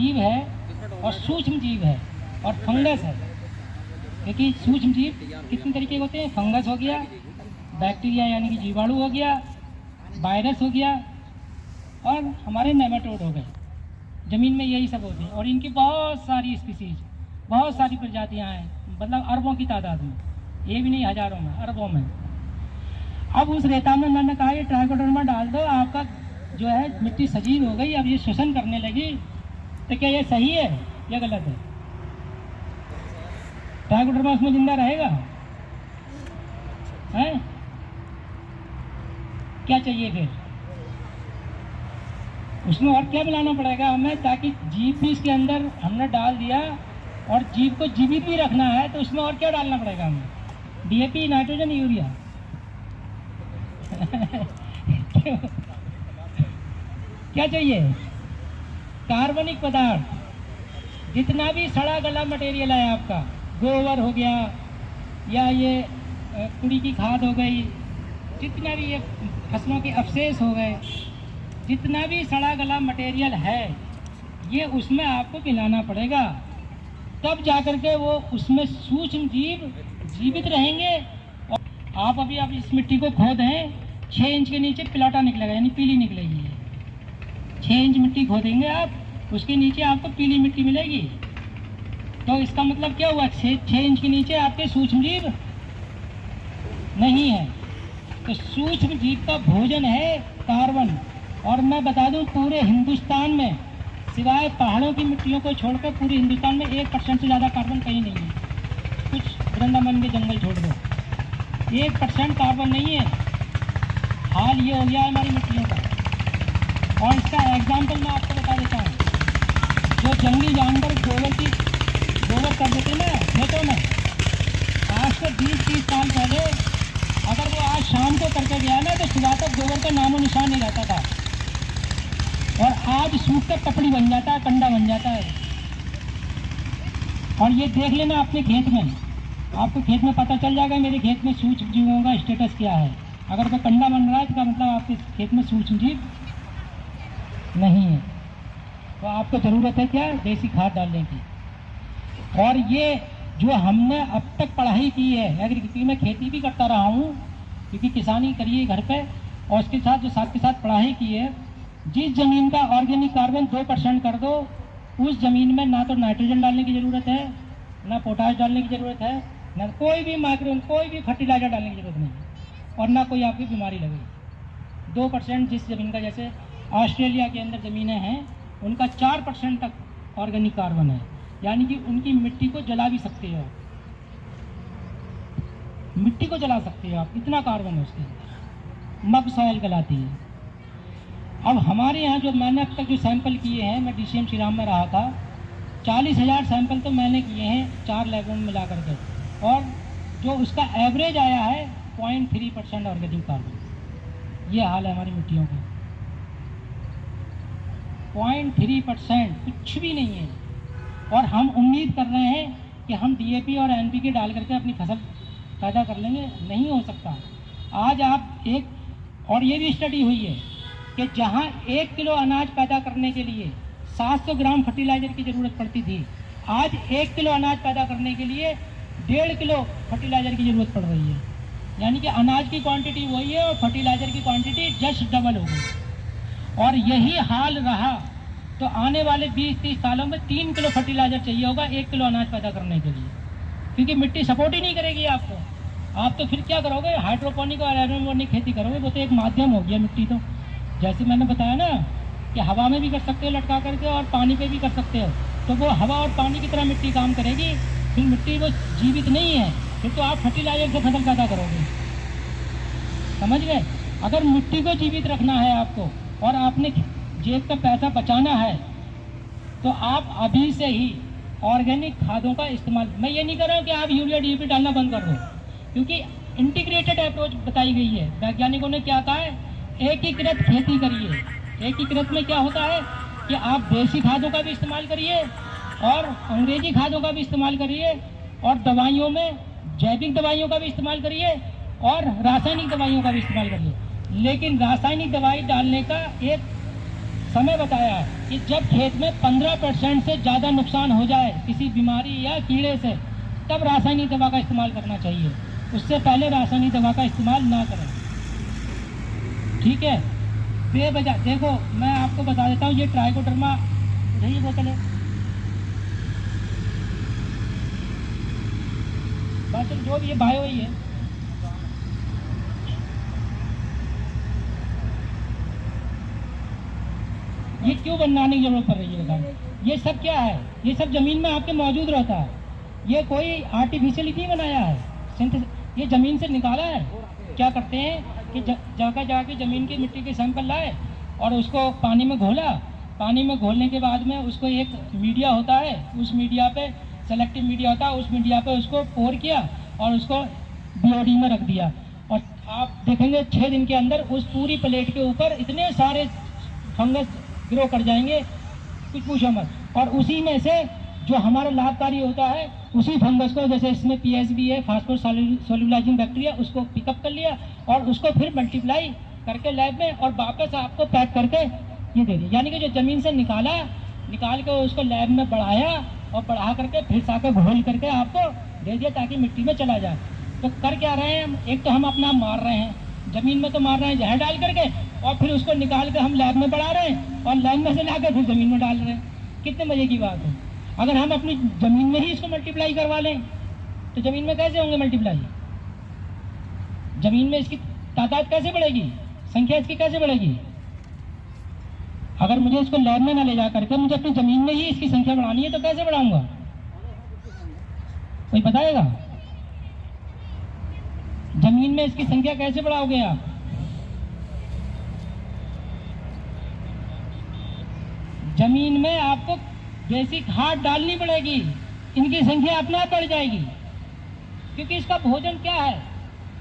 जीव है और सूक्ष्म जीव है और फंगस है। क्योंकि सूक्ष्म जीव कितने तरीके के होते हैं, फंगस हो गया, बैक्टीरिया यानी कि जीवाणु हो गया, वायरस हो गया और हमारे नेमाटोड हो गए। ज़मीन में यही सब होते हैं और इनकी बहुत सारी स्पीसीज, बहुत सारी प्रजातियां हैं, मतलब अरबों की तादाद में, ये भी नहीं हजारों में, अरबों में। अब उस रेता में मैंने कहा ये ट्राइकोडर्मा डाल दो, आपका जो है मिट्टी सजीव हो गई, अब ये श्वसन करने लगी। तो क्या ये सही है या गलत है? ट्राइकोडर्मा उसमें जिंदा रहेगा? हैं? क्या चाहिए फिर उसमें? और क्या मिलाना पड़ेगा हमें ताकि जीव भी इसके अंदर हमने डाल दिया और जीव को जीवित भी रखना है, तो उसमें और क्या डालना पड़ेगा हमें? DAP, nitrogen, urea. क्या चाहिए? कार्बनिक पदार्थ। जितना भी सड़ा गला मटेरियल है आपका, गोबर हो गया या ये कुड़ी की खाद हो गई, जितना भी ये फसलों के अवशेष हो गए, जितना भी सड़ा गला मटेरियल है, ये उसमें आपको मिलाना पड़ेगा, तब जाकर के वो उसमें सूक्ष्म जीव जीवित रहेंगे। और आप अभी इस मिट्टी को खोदें, 6 इंच के नीचे पिलाटा निकलेगा, यानी पीली निकलेगी। 6 इंच मिट्टी खोदेंगे आप, उसके नीचे आपको पीली मिट्टी मिलेगी। तो इसका मतलब क्या हुआ? 6 इंच के नीचे आपके सूक्ष्म जीव नहीं है। तो सूक्ष्म जीव का भोजन है कार्बन। और मैं बता दूं, पूरे हिंदुस्तान में सिवाय पहाड़ों की मिट्टियों को छोड़कर पूरे हिंदुस्तान में 1% से ज़्यादा कार्बन कहीं नहीं है। कुछ वृंदावन के जंगल छोड़ दो, 1% कार्बन नहीं है। हाल ये हो गया है हमारी मिट्टियों का। और इसका एग्जाम्पल मैं आपको बता देता हूँ। जो जंगली जानवर गोबर कर देते ना खेतों में, आज से 20-30 साल पहले अगर वो आज शाम को करके गया ना, तो सुबह तक गोबर का नामो निशान नहीं रहता था। और आज सूख कर कपड़ी बन जाता है, कंडा बन जाता है। और ये देख लेना अपने खेत में, आपको खेत में पता चल जाएगा मेरे खेत में सूक्ष्म जीवों का स्टेटस क्या है। अगर कोई कंडा बन रहा है तो मतलब आपके खेत में सूक्ष्म जीव नहीं है। तो आपको ज़रूरत है क्या? देसी खाद डालने की। और ये जो हमने अब तक पढ़ाई की है एग्रीकल्चर में, खेती भी करता रहा हूँ क्योंकि किसानी करिए घर पे, और उसके साथ जो साथ के साथ पढ़ाई की है, जिस ज़मीन का ऑर्गेनिक कार्बन 2% कर दो, उस ज़मीन में ना तो नाइट्रोजन डालने की ज़रूरत है, ना पोटाश डालने की ज़रूरत है, ना कोई भी कोई भी फर्टिलाइज़र डालने की ज़रूरत नहीं है, और ना कोई आपकी बीमारी लगेगी। 2% जिस ज़मीन का, जैसे ऑस्ट्रेलिया के अंदर ज़मीनें हैं उनका 4% तक ऑर्गेनिक कार्बन है, यानी कि उनकी मिट्टी को जला भी सकते हो, मिट्टी को जला सकते हो आप, इतना कार्बन है उसके अंदर। मग सॉइल कहलाती है। अब हमारे यहाँ जो मैंने अब तक जो सैंपल किए हैं, मैं DCM श्रीराम में रहा था, 40,000 सैंपल तो मैंने किए हैं 4 लैबों में मिला करके, और जो उसका एवरेज आया है 0.3% ऑर्गेनिक कार्बन। ये हाल है हमारी मिट्टियों का, 0.3%, कुछ भी नहीं है। और हम उम्मीद कर रहे हैं कि हम DAP और NPK डाल करके अपनी फसल पैदा कर लेंगे, नहीं हो सकता। आज आप एक, और ये भी स्टडी हुई है कि जहाँ 1 किलो अनाज पैदा करने के लिए 700 ग्राम फर्टिलाइज़र की ज़रूरत पड़ती थी, आज 1 किलो अनाज पैदा करने के लिए 1.5 किलो फर्टिलाइज़र की ज़रूरत पड़ रही है। यानी कि अनाज की क्वांटिटी वही है और फर्टिलाइज़र की क्वांटिटी जस्ट डबल हो गई। और यही हाल रहा तो आने वाले 20-30 सालों में 3 किलो फर्टिलाइज़र चाहिए होगा 1 किलो अनाज पैदा करने के लिए, क्योंकि मिट्टी सपोर्ट ही नहीं करेगी आपको। आप तो फिर क्या करोगे? हाइड्रोपोनिक और एरोपोनिक खेती करोगे, वो तो एक माध्यम हो गया मिट्टी। तो जैसे मैंने बताया ना कि हवा में भी कर सकते हो लटका करके, और पानी पे भी कर सकते हो, तो वो हवा और पानी की तरह मिट्टी काम करेगी। फिर मिट्टी वो जीवित नहीं है, फिर तो आप फर्टिलाइजर से फसल पैदा करोगे, समझ गए? अगर मिट्टी को जीवित रखना है आपको और आपने जेब का पैसा बचाना है, तो आप अभी से ही ऑर्गेनिक खादों का इस्तेमाल, मैं ये नहीं कर रहा हूँ कि आप यूरिया DAP डालना बंद कर दो, क्योंकि इंटीग्रेटेड अप्रोच बताई गई है। वैज्ञानिकों ने क्या कहा है? एकीकृत खेती करिए। एकीकृत में क्या होता है कि आप देसी खादों का भी इस्तेमाल करिए और अंग्रेजी खादों का भी इस्तेमाल करिए, और दवाइयों में जैविक दवाइयों का भी इस्तेमाल करिए और रासायनिक दवाइयों का भी इस्तेमाल करिए। लेकिन रासायनिक दवाई डालने का एक समय बताया है, कि जब खेत में 15% से ज़्यादा नुकसान हो जाए किसी बीमारी या कीड़े से, तब रासायनिक दवा का इस्तेमाल करना चाहिए। उससे पहले रासायनिक दवा का इस्तेमाल ना करें, ठीक है। बेवजह देखो, मैं आपको बता देता हूँ, ये ट्राइकोडर्मा, उठाइए बोतल है, बस जो भी ये बायो ही है। ये क्यों बनाने की जरूरत पड़ रही है बताइए? ये सब क्या है? ये सब जमीन में आपके मौजूद रहता है। ये कोई आर्टिफिशियली नहीं बनाया है, ये जमीन से निकाला है। क्या करते हैं कि जगह जाके जमीन की मिट्टी के सैंपल लाए और उसको पानी में घोला। पानी में घोलने के बाद में उसको एक मीडिया होता है, उस मीडिया पे सेलेक्टिव मीडिया होता है, उस मीडिया पे उसको पोर किया और उसको बीओडी में रख दिया। और आप देखेंगे 6 दिन के अंदर उस पूरी प्लेट के ऊपर इतने सारे फंगस ग्रो कर जाएंगे, कुछ पूछो मत। और उसी में से जो हमारा लाभकारी होता है, उसी फंगस को, जैसे इसमें पीएसबी है, फास्फोरस सोल्यूलाइजिंग बैक्टीरिया, उसको पिकअप कर लिया और उसको फिर मल्टीप्लाई करके लैब में और वापस आपको पैक करके ये दे दिया। यानी कि जो ज़मीन से निकाल के उसको लैब में बढ़ाया और बढ़ा करके फिर साके घोल करके आपको दे दिया ताकि मिट्टी में चला जाए। तो कर क्या रहे हैं हम? एक तो हम अपना मार रहे हैं, ज़मीन में तो मार रहे हैं जहर डाल करके, और फिर उसको निकाल कर हम लैब में बढ़ा रहे हैं और लैब में से लाकर फिर ज़मीन में डाल रहे हैं। कितने मज़े की बात है। अगर हम अपनी ज़मीन में ही इसको मल्टीप्लाई करवा लें तो ज़मीन में कैसे होंगे मल्टीप्लाई? ज़मीन में इसकी तादाद कैसे बढ़ेगी, संख्या इसकी कैसे बढ़ेगी? अगर मुझे इसको लैब में ना ले जा करके मुझे अपनी ज़मीन में ही इसकी संख्या बढ़ानी है तो कैसे बढ़ाऊंगा? कोई बताएगा? ज़मीन में इसकी संख्या कैसे बढ़ाओगे आप? ज़मीन में आपको बेसिक खाद डालनी पड़ेगी, इनकी संख्या अपने आप बढ़ जाएगी। क्योंकि इसका भोजन क्या है?